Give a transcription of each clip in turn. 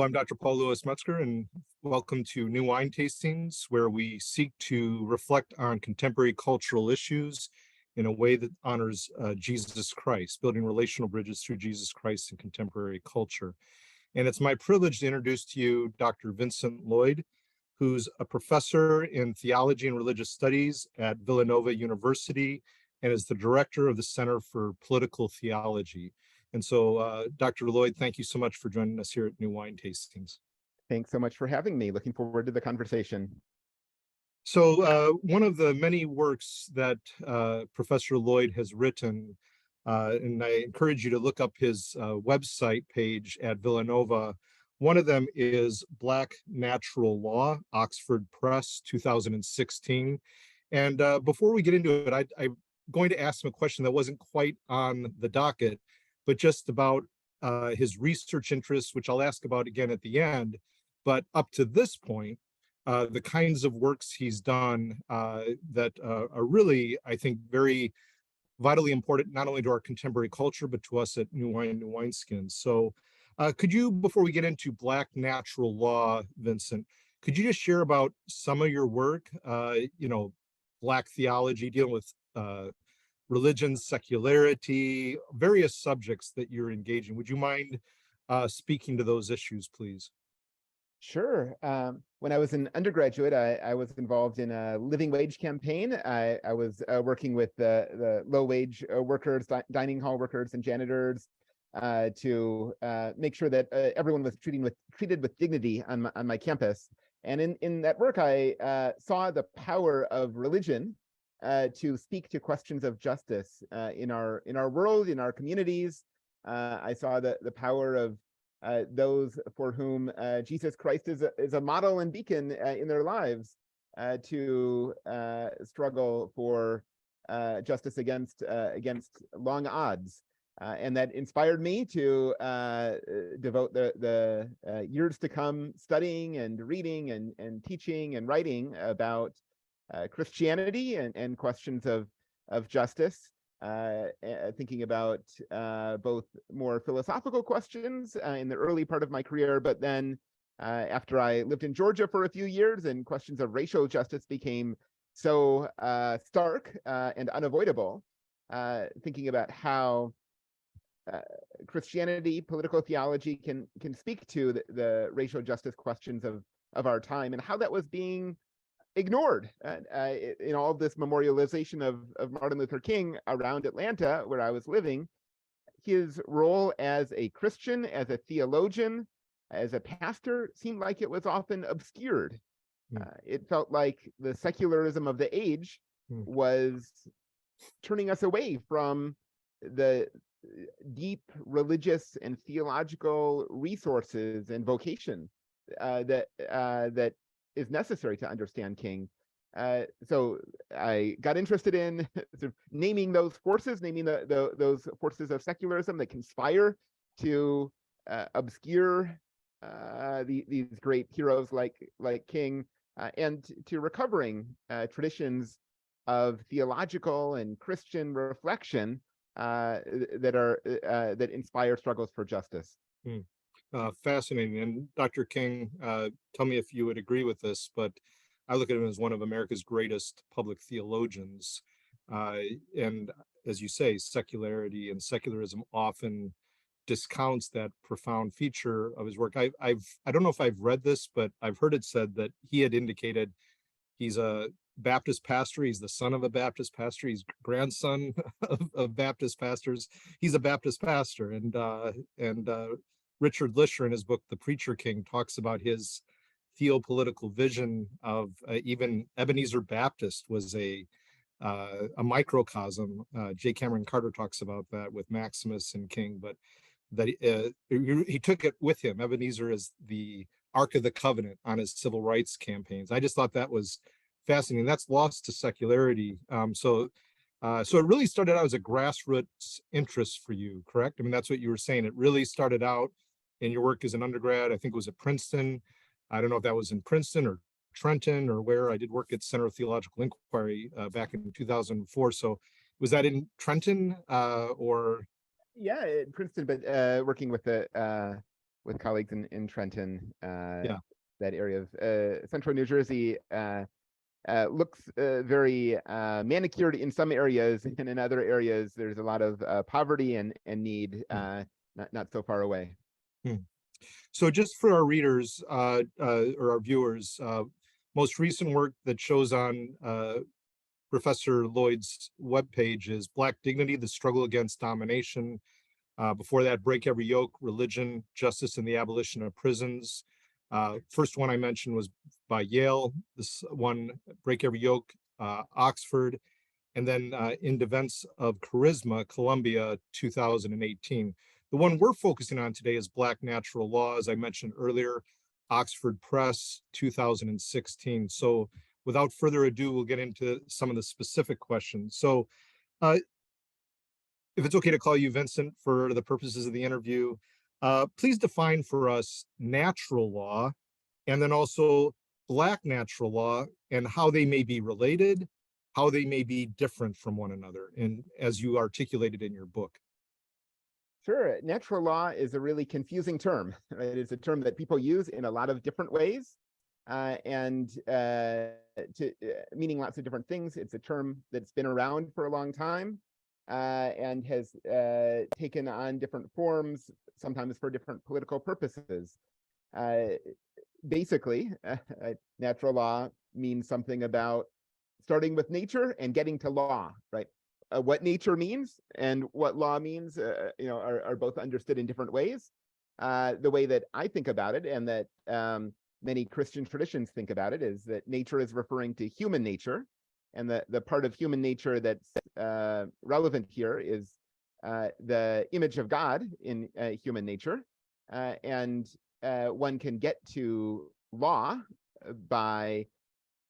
I'm Dr. Louis Metzger, and welcome to New Wine Tastings, where we seek to reflect on contemporary cultural issues in a way that honors Jesus Christ, building relational bridges through Jesus Christ and contemporary culture. And it's my privilege to introduce to you Dr. Vincent Lloyd, who's a professor in theology and religious studies at Villanova University and is the director of the Center for Political Theology. And so, Dr. Lloyd, thank you so much for joining us here at New Wine Tastings. Thanks so much for having me. Looking forward to the conversation. So one of the many works that Professor Lloyd has written, and I encourage you to look up his website page at Villanova. One of them is Black Natural Law, Oxford Press, 2016. And before we get into it, I'm going to ask him a question that wasn't quite on the docket, but just about his research interests, which I'll ask about again at the end. But up to this point, the kinds of works he's done that are really, I think, very vitally important, not only to our contemporary culture, but to us at New Wineskins. So could you, before we get into Black Natural Law, Vincent, could you just share about some of your work, Black theology, dealing with religion, secularity, various subjects that you're engaging? Would you mind speaking to those issues, please? Sure. When I was an undergraduate, I was involved in a living wage campaign. I was working with the low-wage workers, dining hall workers and janitors to make sure that everyone was treated with dignity on my campus. And in that work, I saw the power of religion to speak to questions of justice in our world, in our communities. I saw the power of those for whom Jesus Christ is a model and beacon in their lives to struggle for justice against long odds. And that inspired me to devote the years to come studying and reading and teaching and writing about Christianity and questions of justice, thinking about both more philosophical questions in the early part of my career, but then after I lived in Georgia for a few years and questions of racial justice became so stark and unavoidable, thinking about how Christianity, political theology can speak to the racial justice questions of our time and how that was being ignored in all of this memorialization of Martin Luther King around Atlanta, where I was living. His role as a Christian, as a theologian, as a pastor seemed like it was often obscured. It felt like the secularism of the age was turning us away from the deep religious and theological resources and vocation that is necessary to understand King. So I got interested in sort of naming those forces, naming those forces of secularism that conspire to obscure these great heroes like King, and to recovering traditions of theological and Christian reflection that inspire struggles for justice. Fascinating. And Dr. King, tell me if you would agree with this, but I look at him as one of America's greatest public theologians. And as you say, secularity and secularism often discounts that profound feature of his work. I don't know if I've read this, but I've heard it said that he had indicated he's a Baptist pastor. He's the son of a Baptist pastor. He's grandson of Baptist pastors. He's a Baptist pastor. And Richard Lisher in his book, The Preacher King, talks about his theopolitical vision of even Ebenezer Baptist was a microcosm. J. Cameron Carter talks about that with Maximus and King, but that he took it with him. Ebenezer is the Ark of the Covenant on his civil rights campaigns. I just thought that was fascinating. That's lost to secularity. So it really started out as a grassroots interest for you, correct? I mean, that's what you were saying. It really started out in your work as an undergrad. I think it was at Princeton. I don't know if that was in Princeton or Trenton or where. I did work at Center of Theological Inquiry back in 2004. So was that in Trenton or? Yeah, in Princeton, but working with the with colleagues in Trenton, Yeah. that area of central New Jersey. Looks very manicured in some areas, and in other areas there's a lot of poverty and need, not so far away. Hmm. So just for our readers or our viewers, most recent work that shows on Professor Lloyd's webpage is Black Dignity, the Struggle Against Domination. Before that, Break Every Yoke, Religion, Justice, and the Abolition of Prisons. First one I mentioned was by Yale. This one, Break Every Yoke, Oxford. And then In Defense of Charisma, Columbia, 2018. The one we're focusing on today is Black Natural Law, as I mentioned earlier, Oxford Press, 2016. So without further ado, we'll get into some of the specific questions. So uh, if it's okay to call you Vincent for the purposes of the interview, please define for us natural law and then also Black natural law and how they may be related, how they may be different from one another, and as you articulated in your book. Sure. Natural law is a really confusing term. Right? It's a term that people use in a lot of different ways, and meaning lots of different things. It's a term that's been around for a long time, and has taken on different forms, sometimes for different political purposes. Basically, natural law means something about starting with nature and getting to law, right? What nature means and what law means, are both understood in different ways. The way that I think about it, and that many Christian traditions think about it, is that nature is referring to human nature, and the part of human nature that's relevant here is the image of God in human nature, and one can get to law by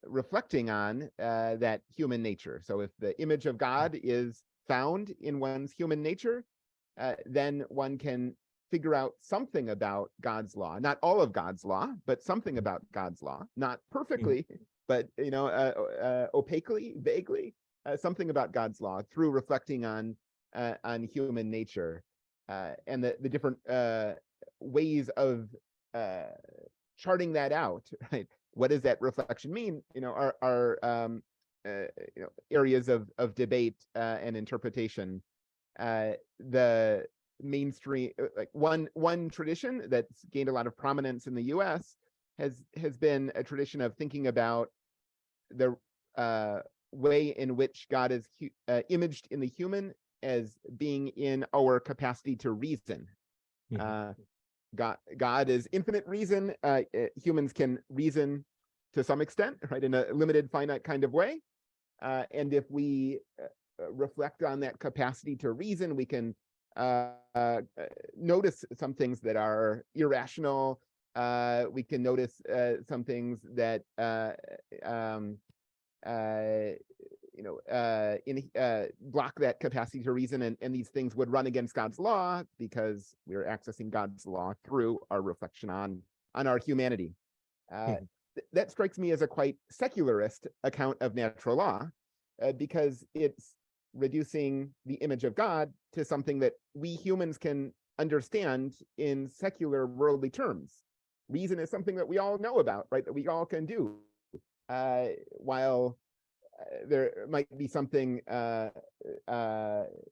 reflecting on that human nature. So if the image of God is found in one's human nature, then one can figure out something about God's law, not all of God's law, but something about God's law, not perfectly, but opaquely, vaguely, something about God's law through reflecting on human nature, and the different ways of charting that out, right? What does that reflection mean? Are areas of debate and interpretation. The mainstream, like one tradition that's gained a lot of prominence in the U.S. has been a tradition of thinking about the way in which God is imaged in the human as being in our capacity to reason. God is infinite reason. Humans can reason to some extent, right, in a limited, finite kind of way. And if we reflect on that capacity to reason, we can notice some things that are irrational. We can notice some things that block that capacity to reason, and these things would run against God's law because we're accessing God's law through our reflection on our humanity. That strikes me as a quite secularist account of natural law, because it's reducing the image of God to something that we humans can understand in secular worldly terms. Reason is something that we all know about, right? That we all can do. While there might be something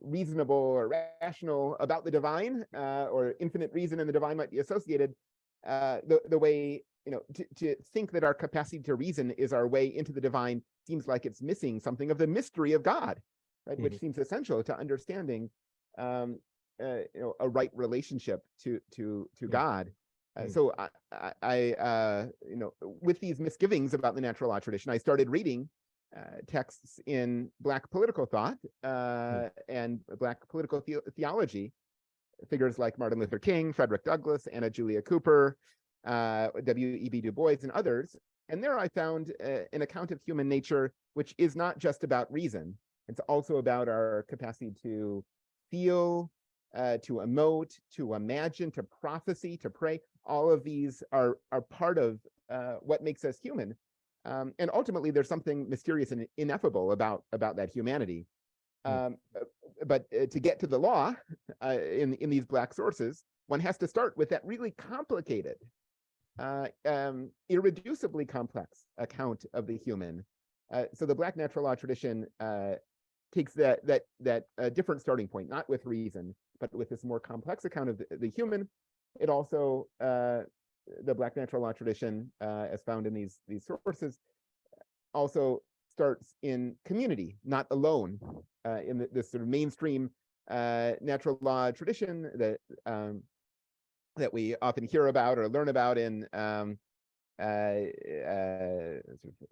reasonable or rational about the divine, or infinite reason in the divine might be associated, the way, to think that our capacity to reason is our way into the divine seems like it's missing something of the mystery of God, right? Which seems essential to understanding a right relationship to God. So I with these misgivings about the natural law tradition, I started reading texts in Black political thought and Black political theology, figures like Martin Luther King, Frederick Douglass, Anna Julia Cooper, W.E.B. Du Bois, and others. And there I found an account of human nature which is not just about reason. It's also about our capacity to feel, to emote, to imagine, to prophecy, to pray. All of these are part of what makes us human. And ultimately, there's something mysterious and ineffable about that humanity. But to get to the law in these Black sources, one has to start with that really complicated, irreducibly complex account of the human. So the Black natural law tradition takes that different starting point, not with reason, but with this more complex account of the human. It also, the Black natural law tradition, as found in these sources, also starts in community, not alone. In this sort of mainstream natural law tradition that we often hear about or learn about in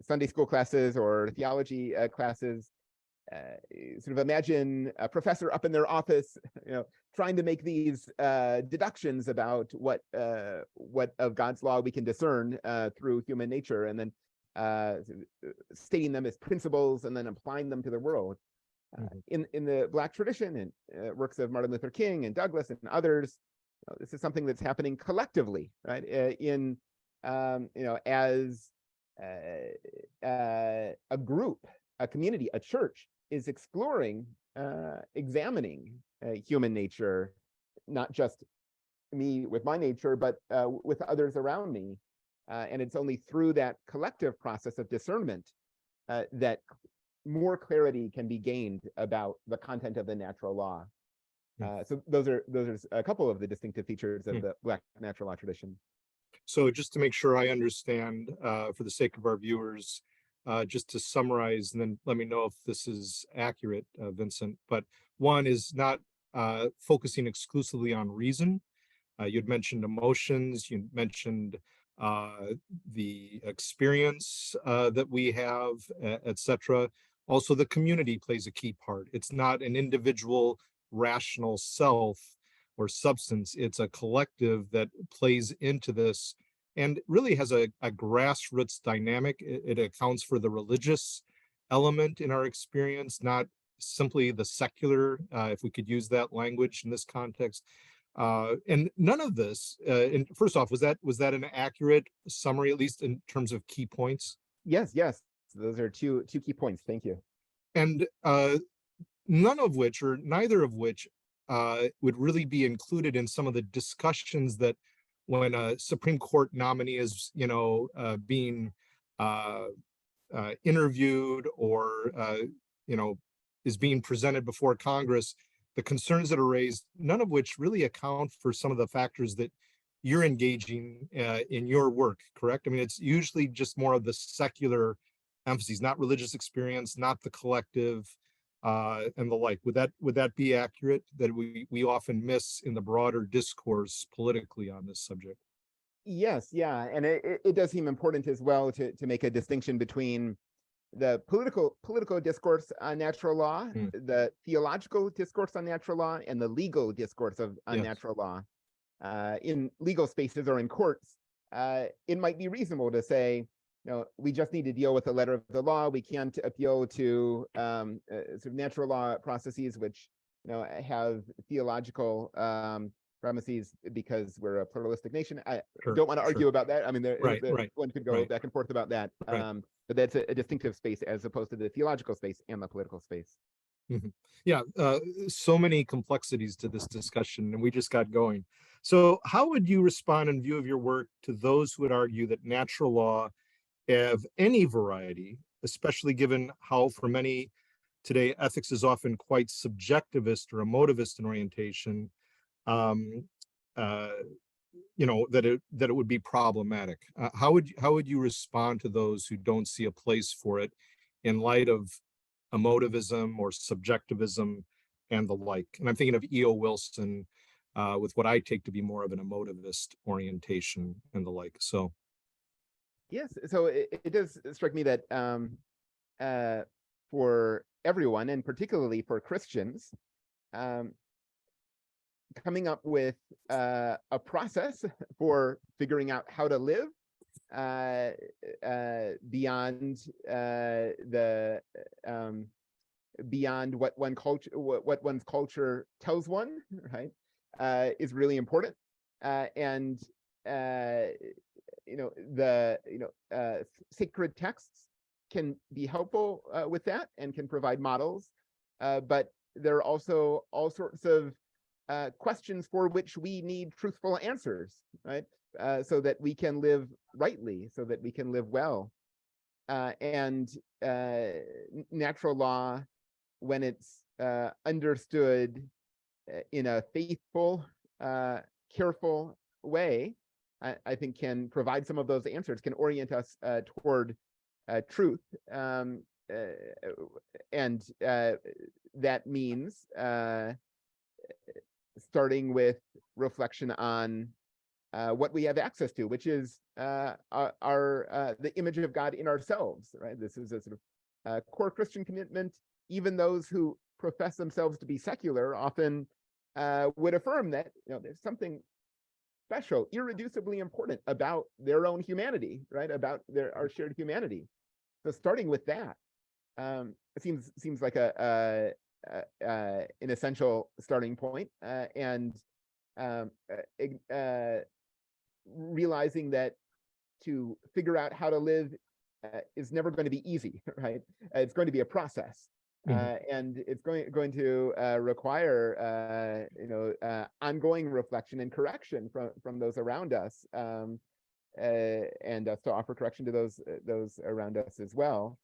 Sunday school classes or theology classes. Sort of imagine a professor up in their office, trying to make these deductions about what of God's law we can discern through human nature, and then stating them as principles and then applying them to the world. In the Black tradition and works of Martin Luther King and Douglas and others, this is something that's happening collectively, right? As a group, a community, a church is exploring, examining human nature, not just me with my nature, but with others around me. And it's only through that collective process of discernment that more clarity can be gained about the content of the natural law. So those are a couple of the distinctive features of the Black natural law tradition. So just to make sure I understand, for the sake of our viewers, just to summarize, and then let me know if this is accurate, Vincent. But one is not focusing exclusively on reason. You'd mentioned emotions, you mentioned the experience that we have, etc. Also, the community plays a key part. It's not an individual rational self or substance, it's a collective that plays into this and really has a grassroots dynamic. It accounts for the religious element in our experience, not simply the secular, if we could use that language in this context. And none of this, and first off, was that an accurate summary, at least in terms of key points? Yes, those are two key points. Thank you. And none of which, or neither of which, would really be included in some of the discussions that when a Supreme Court nominee is, being interviewed or, is being presented before Congress, the concerns that are raised, none of which really account for some of the factors that you're engaging in your work, correct? I mean, it's usually just more of the secular emphases, not religious experience, not the collective, and the like. Would that be accurate, that we often miss in the broader discourse politically on this subject? Yes, yeah, and it does seem important as well to make a distinction between the political discourse on natural law, the theological discourse on natural law, and the legal discourse on natural law. In legal spaces or in courts, it might be reasonable to say, we just need to deal with the letter of the law. We can't appeal to sort of natural law processes which have theological premises, because we're a pluralistic nation. I don't want to argue about that. I mean, one could go back and forth about that. But that's a distinctive space as opposed to the theological space and the political space. Yeah, so many complexities to this discussion, and we just got going. So how would you respond in view of your work to those who would argue that natural law of any variety, especially given how for many today ethics is often quite subjectivist or emotivist in orientation, that it would be problematic? How would you respond to those who don't see a place for it in light of emotivism or subjectivism and the like? And I'm thinking of E.O. Wilson with what I take to be more of an emotivist orientation and the like. So yes, so it does strike me that for everyone, and particularly for Christians, coming up with a process for figuring out how to live beyond beyond what one's culture tells one, right, is really important. Sacred texts can be helpful with that and can provide models, but there are also all sorts of questions for which we need truthful answers, right? So that we can live rightly, so that we can live well. And natural law, when it's understood in a faithful, careful way, I think can provide some of those answers, can orient us toward truth. And that means starting with reflection on what we have access to, which is the image of God in ourselves, right? This is a sort of core Christian commitment. Even those who profess themselves to be secular often would affirm that, there's something special, irreducibly important about their own humanity, right? About our shared humanity. So starting with that, it seems like an essential starting point, and realizing that to figure out how to live is never going to be easy, right? It's going to be a process. And it's going to require ongoing reflection and correction from those around us, and us to offer correction to those around us as well.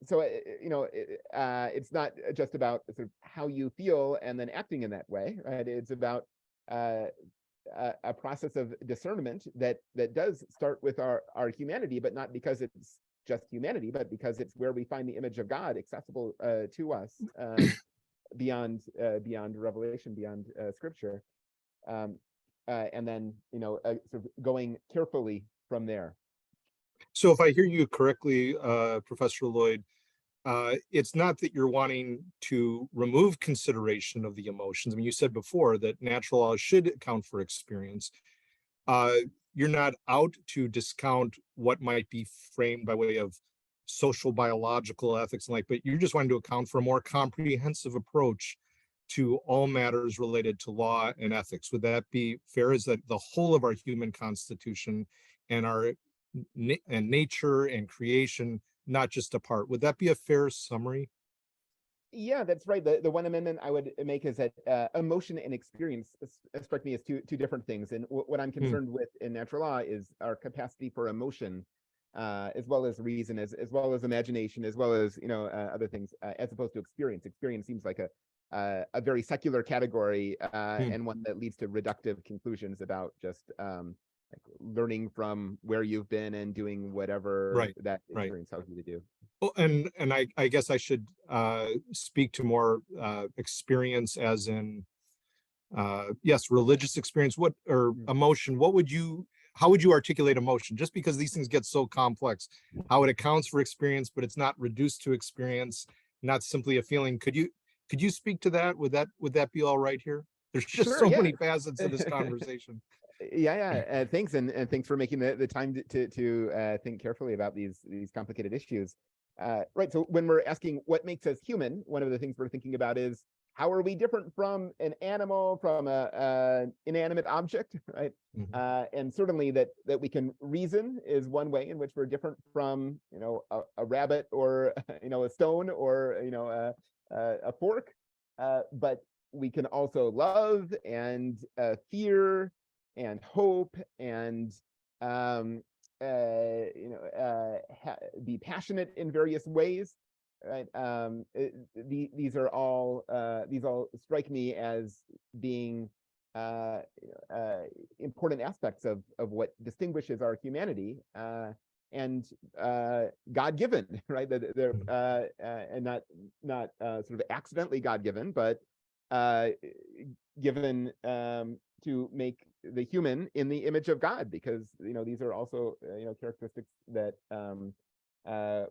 So it's not just about sort of how you feel and then acting in that way, right? It's about a process of discernment that does start with our humanity, but not because it's just humanity, but because it's where we find the image of God accessible to us beyond revelation, beyond Scripture, and then sort of going carefully from there. So if I hear you correctly, Professor Lloyd, it's not that you're wanting to remove consideration of the emotions. I mean, you said before that natural law should account for experience. You're not out to discount what might be framed by way of social biological ethics and but you're just wanting to account for a more comprehensive approach to all matters related to law and ethics. Would that be fair? Is that the whole of our human constitution and our and nature and creation, not just a part? Would that be a fair summary? Yeah, that's right. The one amendment I would make is that emotion and experience strike me as two different things. And what I'm concerned with in natural law is our capacity for emotion, as well as reason, as well as imagination, as well as other things, as opposed to experience. Experience seems like a very secular category, and one that leads to reductive conclusions about just like learning from where you've been and doing whatever that experience tells you to do. Well, and I guess I should speak to more experience, as in yes, religious experience. What, or emotion? How would you articulate emotion? Just because these things get so complex, how it accounts for experience, but it's not reduced to experience, not simply a feeling. Could you speak to that? Would that be all right here? There's just Sure, so yeah. many facets of this conversation. Yeah. Thanks, and thanks for making the time to think carefully about these complicated issues. Right. So when we're asking what makes us human, one of the things we're thinking about is how are we different from an animal, from a inanimate object, right? And certainly that we can reason is one way in which we're different from a rabbit or a stone or a fork, but we can also love and fear and hope and be passionate in various ways, right? These all strike me as being important aspects of what distinguishes our humanity, and God-given, right? And not sort of accidentally God-given, but given to make the human in the image of God, because these are also characteristics that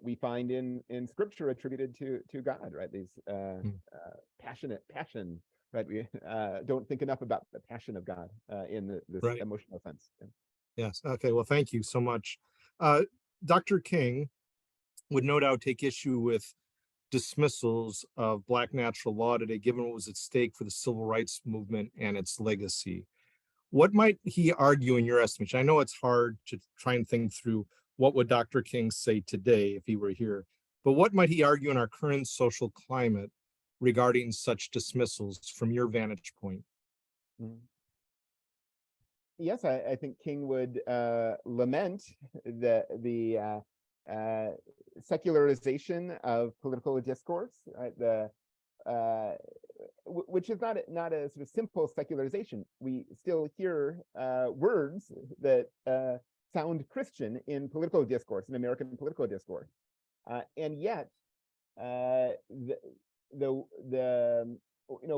we find in Scripture attributed to God, right? These passion, right? We don't think enough about the passion of God in this emotional sense. Yes. Okay. Well, thank you so much. Dr. King would no doubt take issue with dismissals of Black natural law today, given what was at stake for the civil rights movement and its legacy. What might he argue in your estimation? I know it's hard to try and think through what would Dr. King say today if he were here, but what might he argue in our current social climate regarding such dismissals from your vantage point? Mhm. Yes, I think King would lament the secularization of political discourse, right? Which is not a sort of simple secularization. We still hear words that sound Christian in political discourse, in American political discourse, and yet the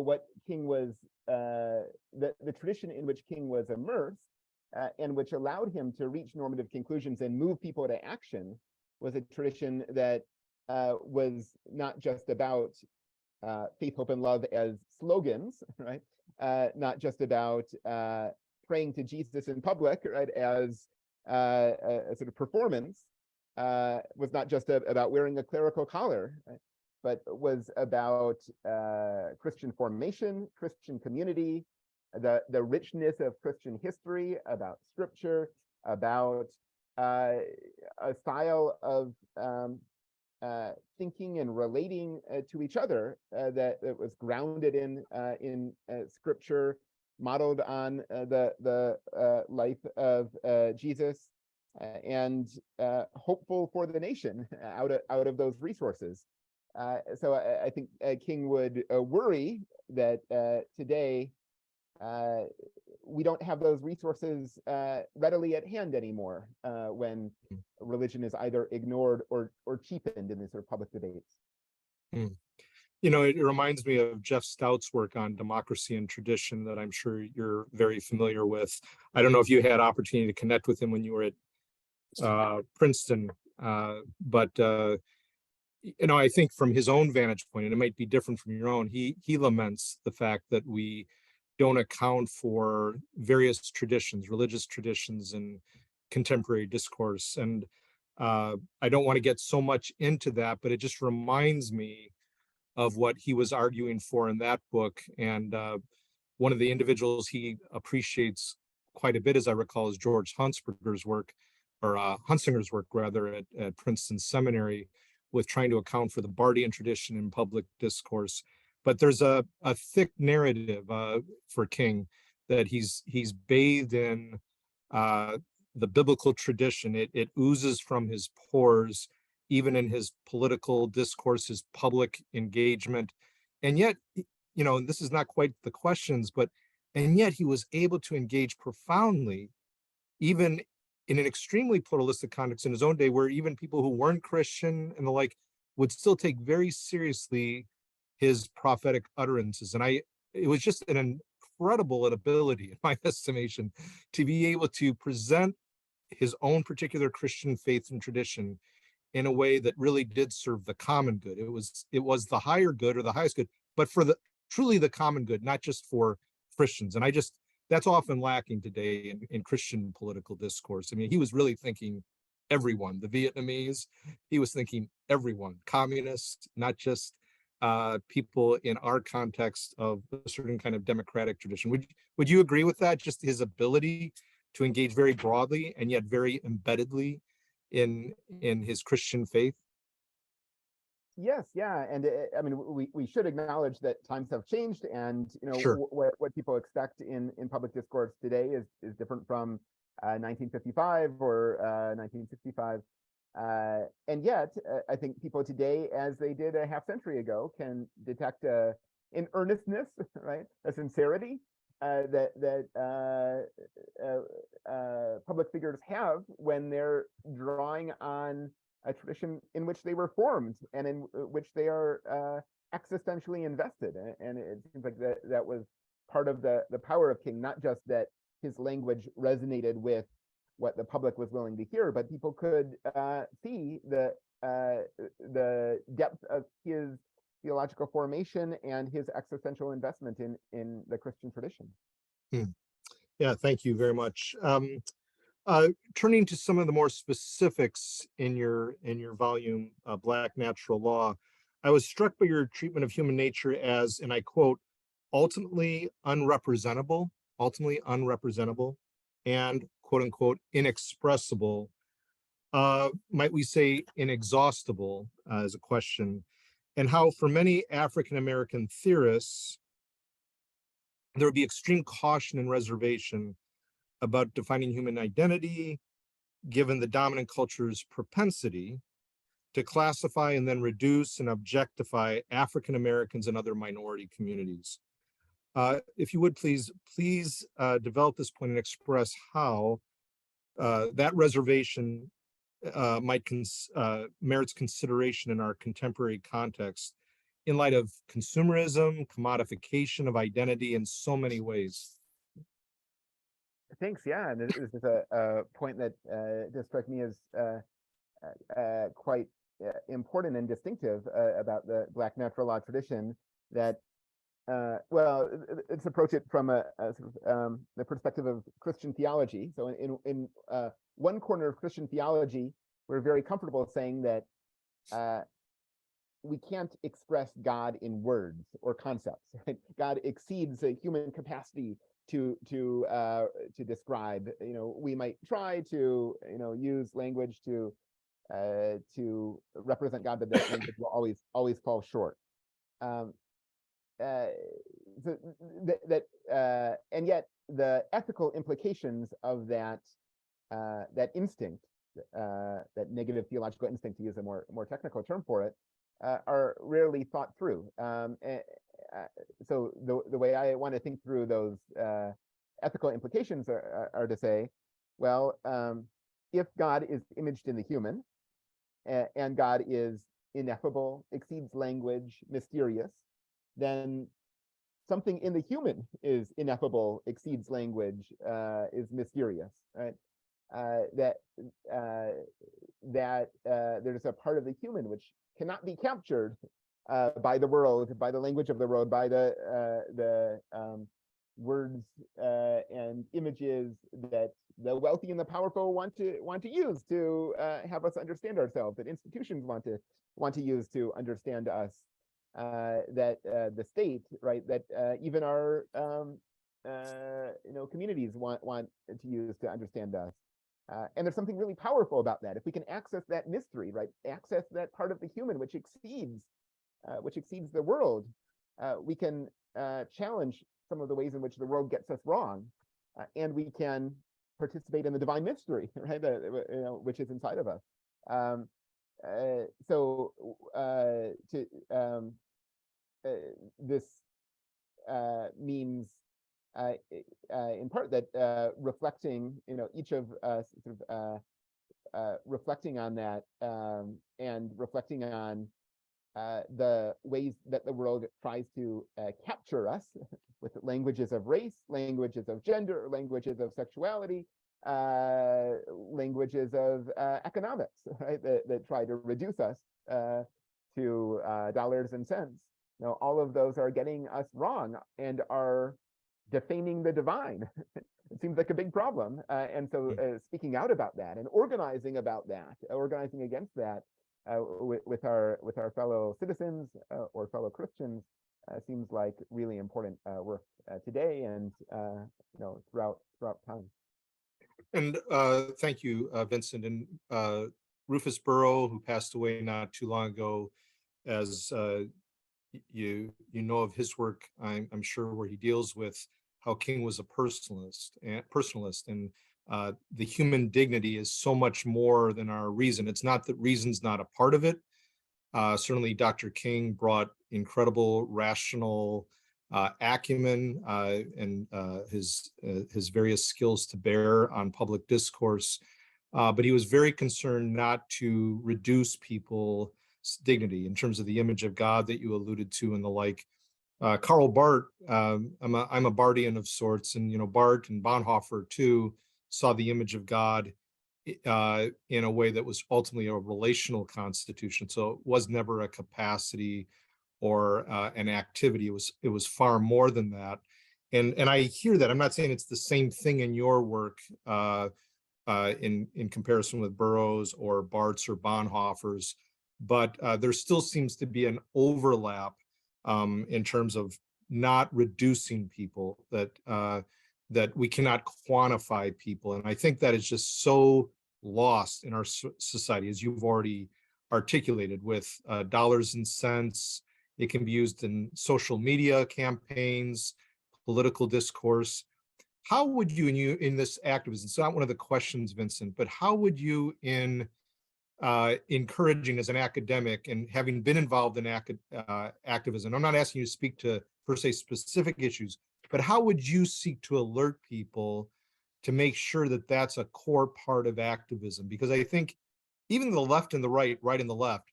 what King was the tradition in which King was immersed and which allowed him to reach normative conclusions and move people to action was a tradition that was not just about faith, hope, and love as slogans, right? Not just about praying to Jesus in public, right? As a sort of performance, was not just about wearing a clerical collar, right? But was about Christian formation, Christian community, the richness of Christian history, about scripture, about a style of thinking and relating to each other that was grounded in scripture, modeled on the life of Jesus, and hopeful for the nation out of those resources. So I think King would worry that today we don't have those resources readily at hand anymore when religion is either ignored or cheapened in these sort of public debates. You know, it reminds me of Jeff Stout's work on democracy and tradition that I'm sure you're very familiar with. I don't know if you had opportunity to connect with him when you were at Princeton, but you know, I think from his own vantage point, and it might be different from your own, he laments the fact that we don't account for various traditions, religious traditions, and contemporary discourse. And I don't want to get so much into that, but it just reminds me of what he was arguing for in that book. And one of the individuals he appreciates quite a bit, as I recall, is George Huntsberger's work, or Hunsinger's work rather, at Princeton Seminary, with trying to account for the Bardian tradition in public discourse. But there's a thick narrative for King that he's bathed in the biblical tradition. It oozes from his pores, even in his political discourse, his public engagement. And yet, you know, this is not quite the questions, but and yet he was able to engage profoundly, even in an extremely pluralistic context in his own day, where even people who weren't Christian and the like would still take very seriously his prophetic utterances. And it was just an incredible ability, in my estimation, to be able to present his own particular Christian faith and tradition in a way that really did serve the common good. It was the higher good, or the highest good, but for the truly the common good, not just for Christians. And that's often lacking today in Christian political discourse. I mean, he was really thinking everyone, the Vietnamese, he was thinking everyone, communists, not just people in our context of a certain kind of democratic tradition. Would you agree with that? Just his ability to engage very broadly and yet very embeddedly in his Christian faith? Yes, yeah, and I mean, we should acknowledge that times have changed, and Sure. what people expect in public discourse today is different from 1955 or 1965, and yet I think people today, as they did a half century ago, can detect an earnestness, right, a sincerity that public figures have when they're drawing on a tradition in which they were formed and in which they are existentially invested. And it seems like that was part of the power of King, not just that his language resonated with what the public was willing to hear, but people could see the depth of his theological formation and his existential investment in the Christian tradition. Yeah, thank you very much. Turning to some of the more specifics in your volume, Black Natural Law, I was struck by your treatment of human nature as, and I quote, ultimately unrepresentable, and quote unquote inexpressible. Might we say inexhaustible as a question? and how for many African-American theorists, there would be extreme caution and reservation about defining human identity, given the dominant culture's propensity to classify and then reduce and objectify African Americans and other minority communities. If you would please develop this point and express how that reservation merits consideration in our contemporary context in light of consumerism, commodification of identity in so many ways. Thanks. Yeah, and this is a point that just struck me as quite important and distinctive about the Black natural law tradition. That well, let's approach it from the perspective of Christian theology. So in one corner of Christian theology, we're very comfortable saying that we can't express God in words or concepts. Right? God exceeds the human capacity to describe. We might try to use language to represent God, but that language will always fall short. So and yet the ethical implications of that instinct, that negative theological instinct, to use a more technical term for it, are rarely thought through. So the way I want to think through those ethical implications are to say, well, if God is imaged in the human, and God is ineffable, exceeds language, mysterious, then something in the human is ineffable, exceeds language, is mysterious, right? That there's a part of the human which cannot be captured by the world, by the language of the world, by the words and images that the wealthy and the powerful want to use to have us understand ourselves, that institutions want to use to understand us, that the state, right, that even our communities want to use to understand us. And there's something really powerful about that. If we can access that mystery, right, access that part of the human which exceeds the world, we can challenge some of the ways in which the world gets us wrong, and we can participate in the divine mystery, right, which is inside of us. This means in part that reflecting, each of us reflecting on that, and reflecting on the ways that the world tries to capture us with languages of race, languages of gender, languages of sexuality, languages of economics, right, that try to reduce us to dollars and cents. All of those are getting us wrong and are defaming the divine. It seems like a big problem. And so speaking out about that and organizing about that, organizing against that with our fellow citizens or fellow Christians seems like really important work today and throughout time. And thank you, Vincent. And Rufus Burrow, who passed away not too long ago, as you know of his work, I'm sure, where he deals with how King was a personalist, and the human dignity is so much more than our reason. It's not that reason's not a part of it. Certainly, Dr. King brought incredible rational acumen and his various skills to bear on public discourse, but he was very concerned not to reduce people's dignity in terms of the image of God that you alluded to and the like. Karl Barth, I'm a Barthian of sorts, and Barth and Bonhoeffer too saw the image of God in a way that was ultimately a relational constitution. So it was never a capacity or an activity. It was far more than that. And I hear that. I'm not saying it's the same thing in your work in comparison with Burroughs or Barth's or Bonhoeffer's, but there still seems to be an overlap in terms of not reducing people, that we cannot quantify people. And I think that is just so lost in our society, as you've already articulated with dollars and cents. It can be used in social media campaigns, political discourse. How would you, in this activism, it's not one of the questions, Vincent, but how would you in encouraging as an academic and having been involved in activism, I'm not asking you to speak to per se specific issues, but how would you seek to alert people to make sure that that's a core part of activism? Because I think even the left and the right, right and the left,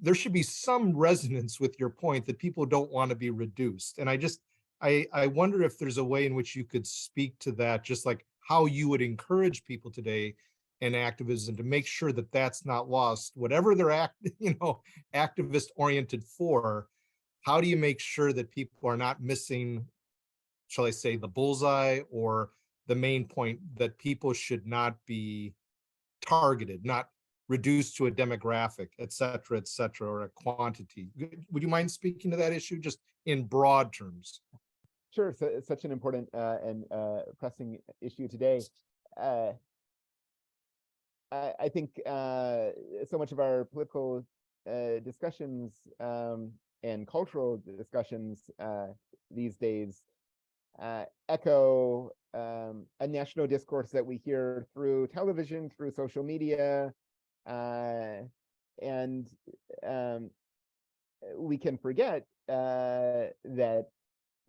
there should be some resonance with your point that people don't want to be reduced. And I wonder if there's a way in which you could speak to that, just like how you would encourage people today in activism to make sure that that's not lost, whatever they're activist oriented for. How do you make sure that people are not missing, shall I say, the bullseye or the main point, that people should not be targeted, not reduced to a demographic, et cetera, or a quantity? Would you mind speaking to that issue just in broad terms? Sure. So it's such an important and pressing issue today. I think so much of our political discussions and cultural discussions these days echo a national discourse that we hear through television, through social media, and we can forget that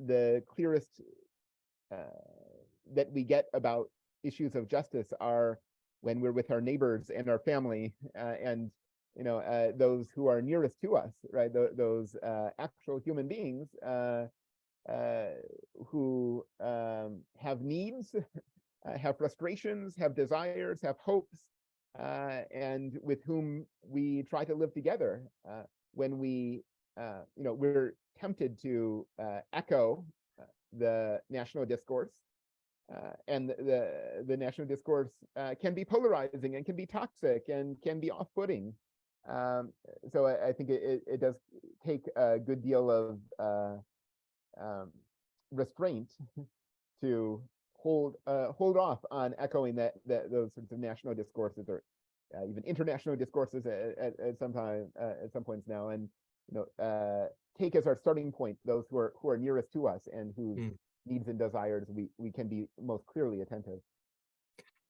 the clearest that we get about issues of justice are when we're with our neighbors and our family, and those who are nearest to us, right? Those actual human beings who have needs, have frustrations, have desires, have hopes, and with whom we try to live together. When we're tempted to echo the national discourse, and the national discourse can be polarizing and can be toxic and can be off-putting. So I think it does take a good deal of restraint to hold off on echoing those sorts of national discourses, or even international discourses at some points now, and take as our starting point those who are nearest to us and whose needs and desires we can be most clearly attentive.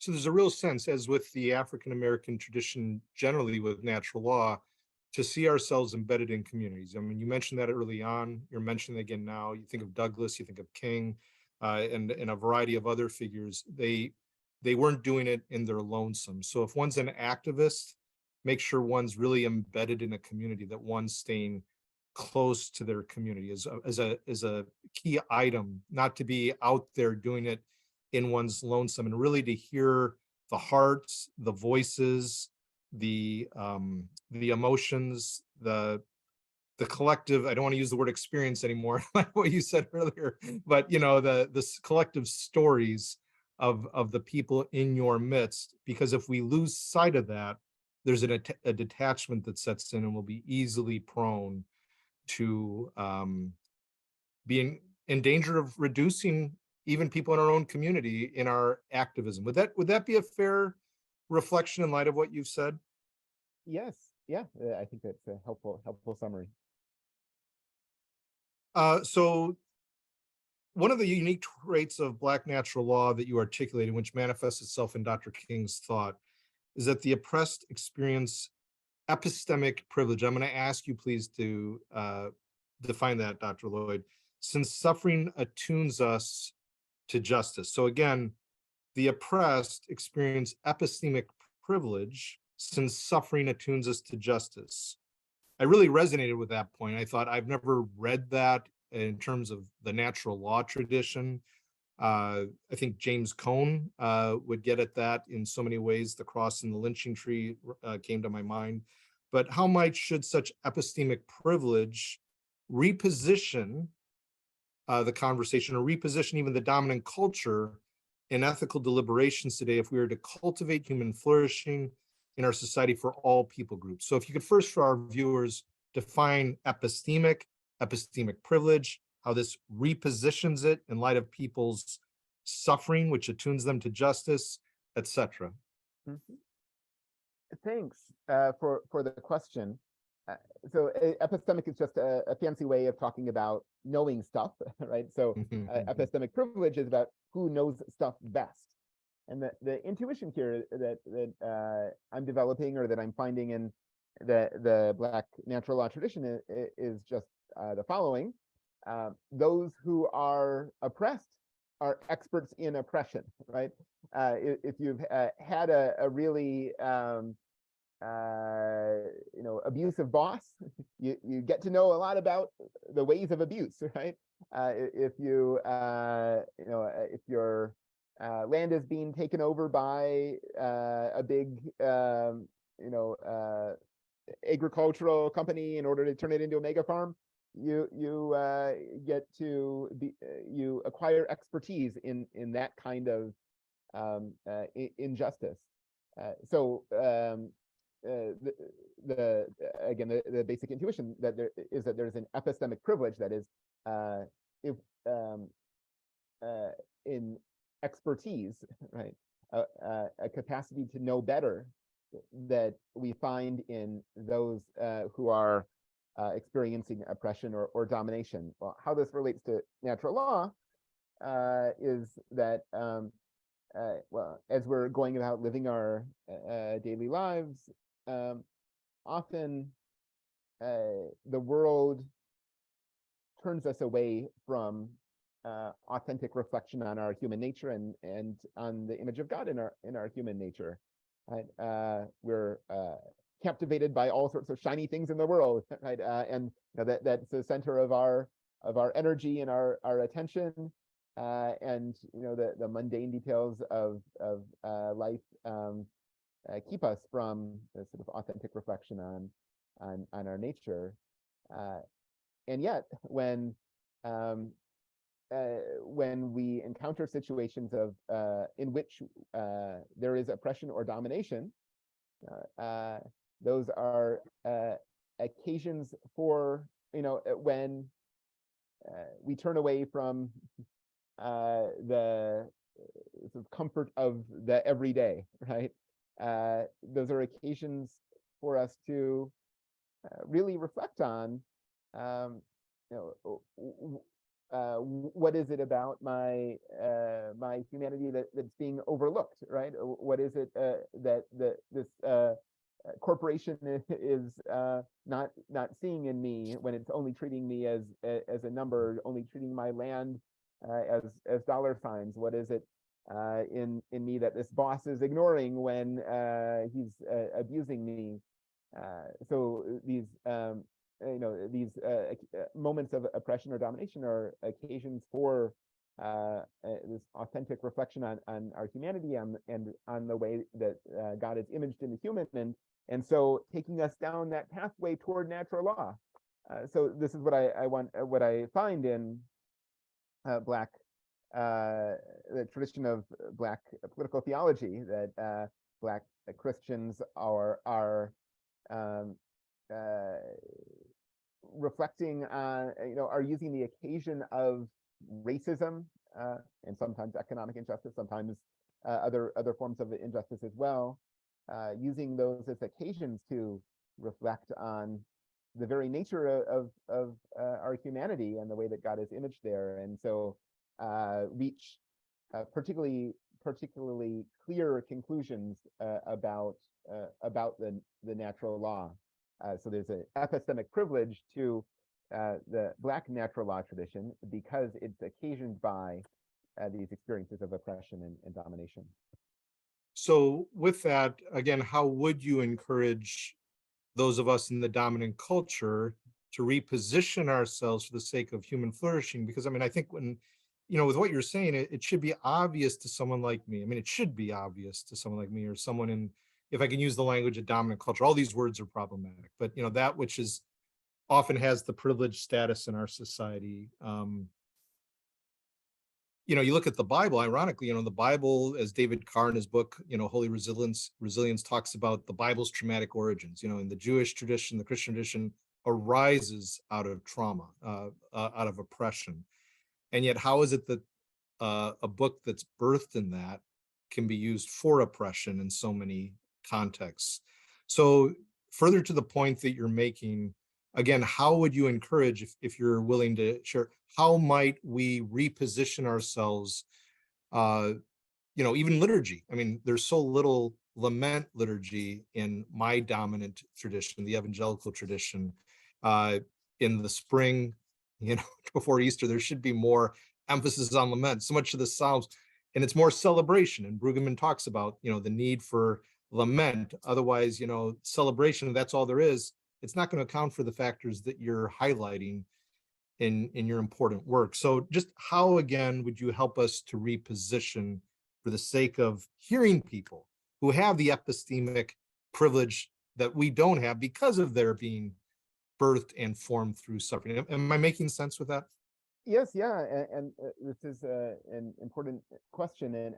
So there's a real sense, as with the African American tradition generally with natural law, to see ourselves embedded in communities. I mean, you mentioned that early on, you're mentioning it again now. You think of Douglass, you think of King, and a variety of other figures. They weren't doing it in their lonesome. So if one's an activist, make sure one's really embedded in a community, that one's staying close to their community as a key item, not to be out there doing it in one's lonesome, and really to hear the hearts, the voices, the emotions, the collective, I don't want to use the word experience anymore, like what you said earlier, but the collective stories of the people in your midst. Because if we lose sight of that, there's a detachment that sets in, and we'll be easily prone to being in danger of reducing even people in our own community in our activism. Would that be a fair reflection in light of what you've said? Yes. Yeah, I think that's a helpful summary. So one of the unique traits of Black natural law that you articulated, which manifests itself in Dr. King's thought, is that the oppressed experience epistemic privilege. I'm going to ask you please to define that, Dr. Lloyd. Since suffering attunes us to justice. So again, the oppressed experience epistemic privilege since suffering attunes us to justice. I really resonated with that point. I thought, I've never read that in terms of the natural law tradition. I think James Cone would get at that in so many ways. The cross and the lynching tree came to my mind. But how should such epistemic privilege reposition the conversation, or reposition even the dominant culture in ethical deliberations today, if we are to cultivate human flourishing in our society for all people groups? So if you could first, for our viewers, define epistemic privilege, how this repositions it in light of people's suffering, which attunes them to justice, etc. Mm-hmm. Thanks for the question. Uh, so epistemic is just a fancy way of talking about knowing stuff, right? So epistemic privilege is about who knows stuff best. And the intuition here that I'm developing, or that I'm finding in the Black natural law tradition, is just the following. Those who are oppressed are experts in oppression, right? If you've had a really abusive boss, you get to know a lot about the ways of abuse, right? If if your land is being taken over by a big agricultural company in order to turn it into a mega farm, get to be you acquire expertise in that kind of injustice. So again, the basic intuition that there's an epistemic privilege that is if, in expertise, right? A capacity to know better that we find in those who are experiencing oppression or domination. Well, how this relates to natural law is that well, as we're going about living our daily lives, often the world turns us away from authentic reflection on our human nature and on the image of God in our human nature. Right? We're captivated by all sorts of shiny things in the world, right? And that's the center of our energy and our attention. And the mundane details of life keep us from the sort of authentic reflection on our nature. And yet, when we encounter situations of in which there is oppression or domination, those are occasions for when we turn away from the sort of comfort of the everyday, right? Those are occasions for us to really reflect on, what is it about my humanity that's being overlooked, right? What is it that this corporation is not seeing in me, when it's only treating me as a number, only treating my land as dollar signs? What is it in me that this boss is ignoring when he's abusing me? So these moments of oppression or domination are occasions for this authentic reflection on our humanity and on the way that God is imaged in the human, and so taking us down that pathway toward natural law. So this is what I find in Black the tradition of Black political theology, that Black Christians are reflecting on, are using the occasion of racism and sometimes economic injustice, sometimes other forms of injustice as well, using those as occasions to reflect on the very nature of our humanity and the way that God is imaged there, and so reach particularly clear conclusions about the natural law. So there's an epistemic privilege to the Black natural law tradition because it's occasioned by these experiences of oppression and domination. So with that, again, how would you encourage those of us in the dominant culture to reposition ourselves for the sake of human flourishing? Because I think when, with what you're saying, it should be obvious to someone like me. It should be obvious to someone like me, or someone in, if I can use the language of dominant culture, all these words are problematic, but that which is often has the privileged status in our society. You look at the Bible, ironically, the Bible, as David Carr in his book, Holy Resilience talks about the Bible's traumatic origins. In the Jewish tradition, the Christian tradition arises out of trauma, out of oppression. And yet, how is it that a book that's birthed in that can be used for oppression in so many contexts? So further to the point that you're making, again, how would you encourage, if you're willing to share, how might we reposition ourselves, uh, even liturgy? I mean, there's so little lament liturgy in my dominant tradition, the evangelical tradition. Uh, in the spring, before Easter, there should be more emphasis on lament. So much of the Psalms, and it's more celebration. And Brueggemann talks about, the need for lament. Otherwise, celebration, that's all there is. It's not going to account for the factors that you're highlighting in your important work. So just how, again, would you help us to reposition for the sake of hearing people who have the epistemic privilege that we don't have because of their being birthed and formed through suffering? Am I making sense with that? Yes, yeah, this is an important question, and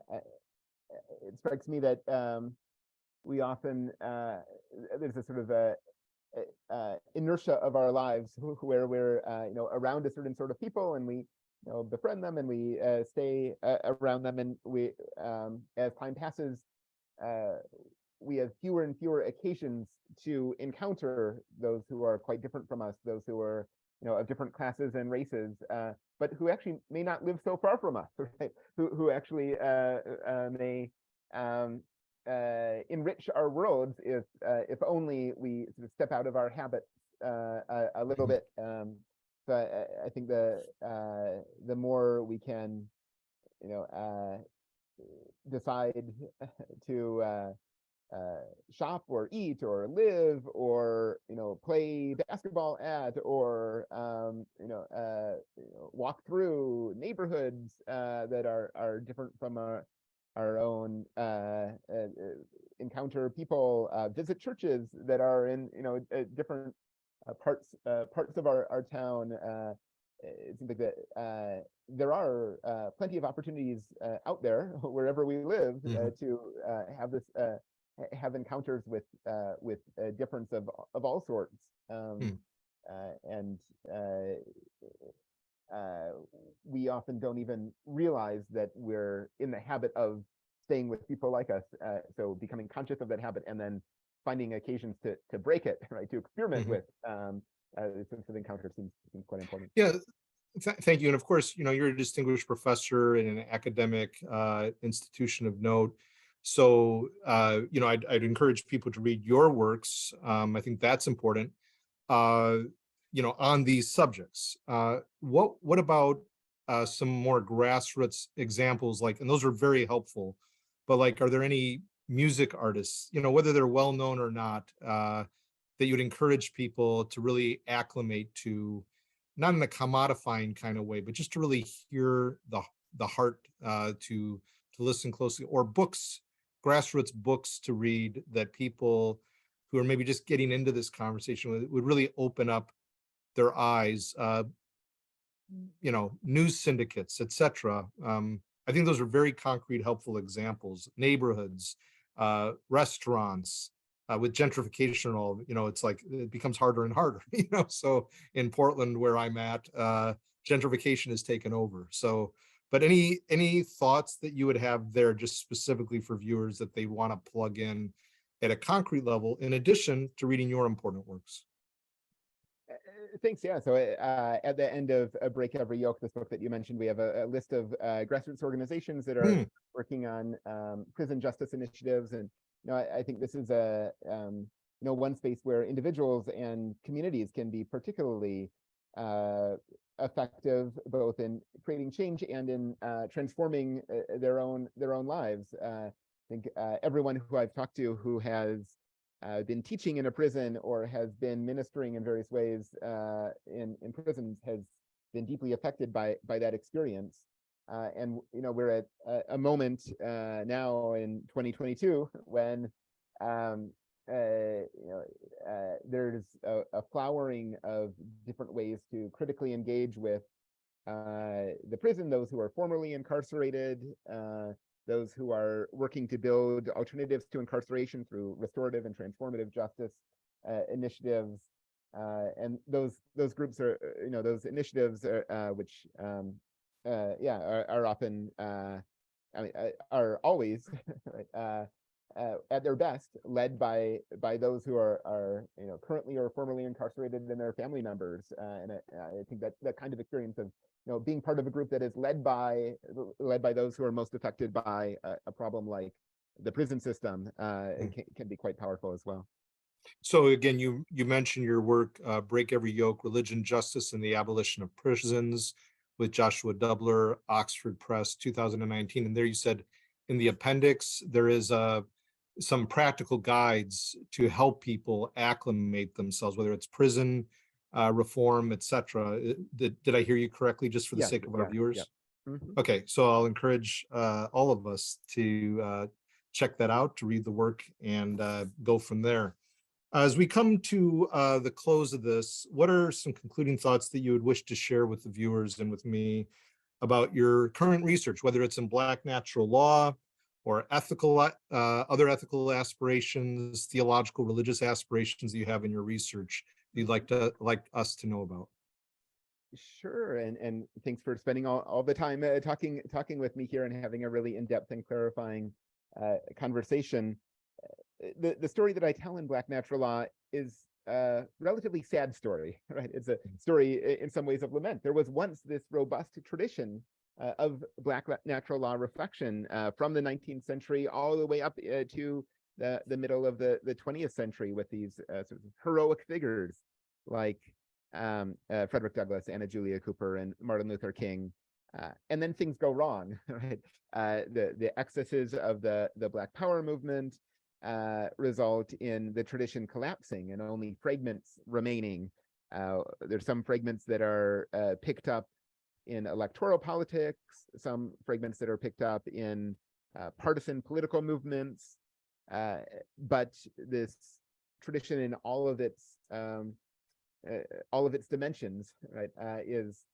it strikes me that we often there's a sort of inertia of our lives where we're around a certain sort of people, and we befriend them, and we stay around them, and we as time passes, we have fewer and fewer occasions to encounter those who are quite different from us, those who are of different classes and races, but who actually may not live so far from us, right? Who actually may enrich our worlds if only we sort of step out of our habits a little bit. So I think the more we can, decide to shop or eat or live or play basketball at or walk through neighborhoods that are different from our own, encounter people, visit churches that are in different parts of our town. It seems like that there are plenty of opportunities out there wherever we live to have encounters with difference of all sorts, and we often don't even realize that we're in the habit of staying with people like us. So becoming conscious of that habit and then finding occasions to break it, right? To experiment with this sense of encounter seems quite important. Yeah, thank you. And of course, you're a distinguished professor in an academic institution of note. So, I'd encourage people to read your works. I think that's important, on these subjects. What about some more grassroots examples? Like, and those are very helpful, but like, are there any music artists, whether they're well known or not, that you'd encourage people to really acclimate to, not in a commodifying kind of way, but just to really hear the heart, to listen closely, or books, grassroots books to read that people who are maybe just getting into this conversation would really open up their eyes, news syndicates, etc. I think those are very concrete, helpful examples. Neighborhoods, restaurants, with gentrification and all, it's like it becomes harder and harder, So in Portland, where I'm at, gentrification has taken over. So, but any thoughts that you would have there, just specifically for viewers that they want to plug in at a concrete level, in addition to reading your important works? Thanks. Yeah. So at the end of Break Every Yoke, this book that you mentioned, we have a list of grassroots organizations that are working on prison justice initiatives, and I think this is a one space where individuals and communities can be particularly effective, both in creating change and in transforming their own lives. I think everyone who I've talked to who has been teaching in a prison or has been ministering in various ways in prisons has been deeply affected by that experience. And we're at a moment now in 2022 when there's a flowering of different ways to critically engage with the prison, those who are formerly incarcerated, those who are working to build alternatives to incarceration through restorative and transformative justice initiatives, and those groups are, those initiatives are, which are often, are always right, at their best, led by those who are currently or formerly incarcerated and their family members. And I think that kind of experience of being part of a group that is led by those who are most affected by a problem like the prison system can be quite powerful as well. So again, you mentioned your work, Break Every Yoke, Religion, Justice, and the Abolition of Prisons with Joshua Doubler, Oxford Press, 2019. And there you said in the appendix, there is some practical guides to help people acclimate themselves, whether it's prison reform, etc. Did I hear you correctly, just for the sake of our viewers? Yeah. Mm-hmm. Okay, so I'll encourage all of us to check that out, to read the work, and go from there. As we come to the close of this, what are some concluding thoughts that you would wish to share with the viewers and with me about your current research, whether it's in Black natural law or ethical, other ethical aspirations, theological, religious aspirations that you have in your research that you'd like us to know about? Sure, and thanks for spending all the time talking with me here and having a really in-depth and clarifying conversation. The story that I tell in Black natural law is a relatively sad story, right? It's a story in some ways of lament. There was once this robust tradition of Black natural law reflection from the 19th century all the way up to the middle of the 20th century, with these sort of heroic figures like Frederick Douglass, Anna Julia Cooper, and Martin Luther King. And then things go wrong, right? The excesses of the Black Power movement result in the tradition collapsing and only fragments remaining. There's some fragments that are picked up in electoral politics, some fragments that are picked up in partisan political movements, but this tradition in all of its dimensions, right, is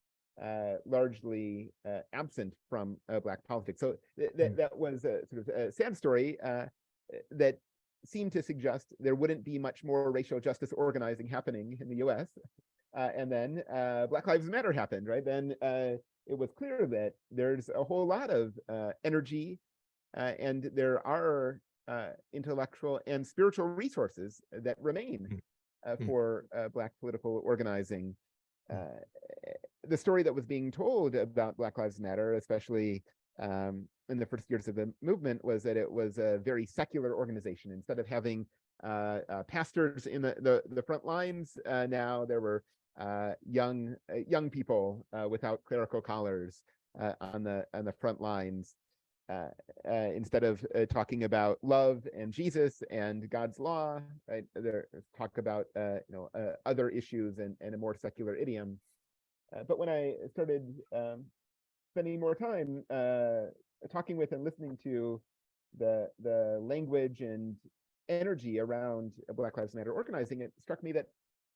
largely absent from Black politics. So that was a sort of a sad story that seemed to suggest there wouldn't be much more racial justice organizing happening in the US. And then Black Lives Matter happened, right? Then it was clear that there's a whole lot of energy and there are intellectual and spiritual resources that remain for Black political organizing. The story that was being told about Black Lives Matter, especially in the first years of the movement, was that it was a very secular organization. Instead of having pastors in the front lines, now there were young people without clerical collars on the front lines. Instead of talking about love and Jesus and God's law, right, there talk about other issues and a more secular idiom. But when I started spending more time talking with and listening to the language and energy around Black Lives Matter organizing, it struck me that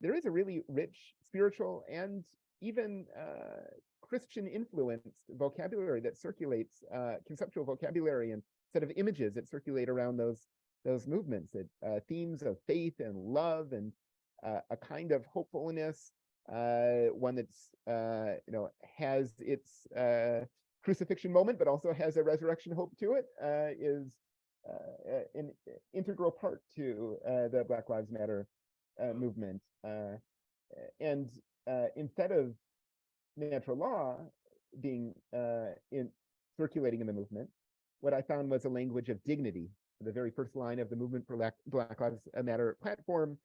there is a really rich spiritual and even Christian influenced vocabulary that circulates, conceptual vocabulary and set of images that circulate around those movements. Themes of faith and love and a kind of hopefulness, one that's has its crucifixion moment, but also has a resurrection hope to it, is an integral part to the Black Lives Matter movement. And instead of natural law being circulating in the movement, what I found was a language of dignity. The very first line of the Movement for Black Lives Matter platform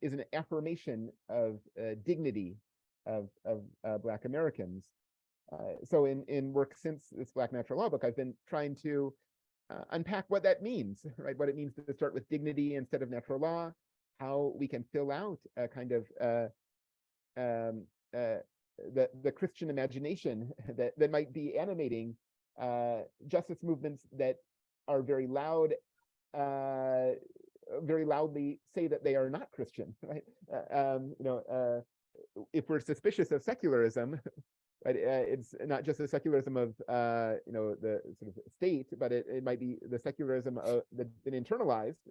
is an affirmation of dignity of Black Americans. So in work since this Black Natural Law book, I've been trying to unpack what that means, right? What it means to start with dignity instead of natural law, how we can fill out a kind of the Christian imagination that might be animating justice movements that are very loud, very loudly say that they are not Christian, right? If we're suspicious of secularism, right, it's not just the secularism of the sort of state, but it might be the secularism that's been internalized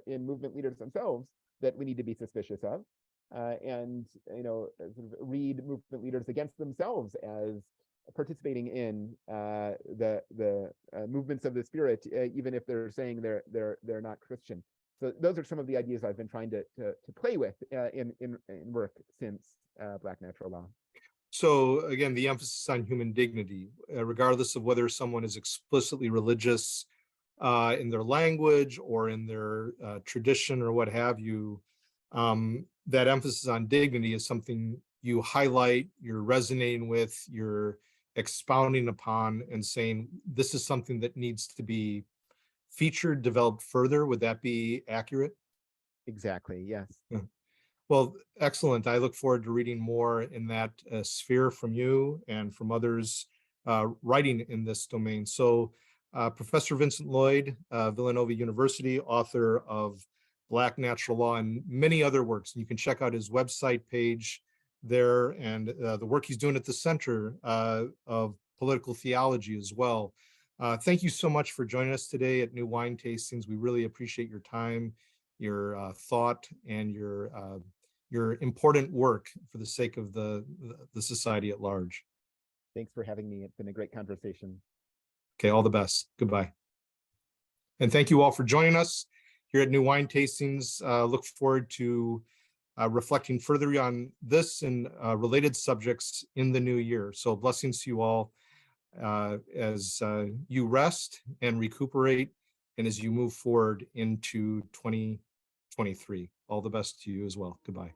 in movement leaders themselves that we need to be suspicious of. And sort of read movement leaders against themselves as participating in the movements of the spirit, even if they're saying they're not Christian. So those are some of the ideas I've been trying to play with in work since Black Natural Law. So again, the emphasis on human dignity, regardless of whether someone is explicitly religious in their language or in their tradition or what have you, that emphasis on dignity is something you highlight, you're resonating with, you're expounding upon and saying, this is something that needs to be featured, developed further. Would that be accurate? Exactly, yes. Yeah. Well, excellent. I look forward to reading more in that sphere from you and from others writing in this domain. So Professor Vincent Lloyd, Villanova University, author of Black Natural Law and many other works. And you can check out his website page there and the work he's doing at the Center of Political Theology as well. Thank you so much for joining us today at New Wine Tastings. We really appreciate your time, your thought, and your important work for the sake of the society at large. Thanks for having me. It's been a great conversation. Okay, all the best. Goodbye. And thank you all for joining us here at New Wine Tastings. Look forward to reflecting further on this and related subjects in the new year. So blessings to you all as you rest and recuperate and as you move forward into 2023. All the best to you as well. Goodbye.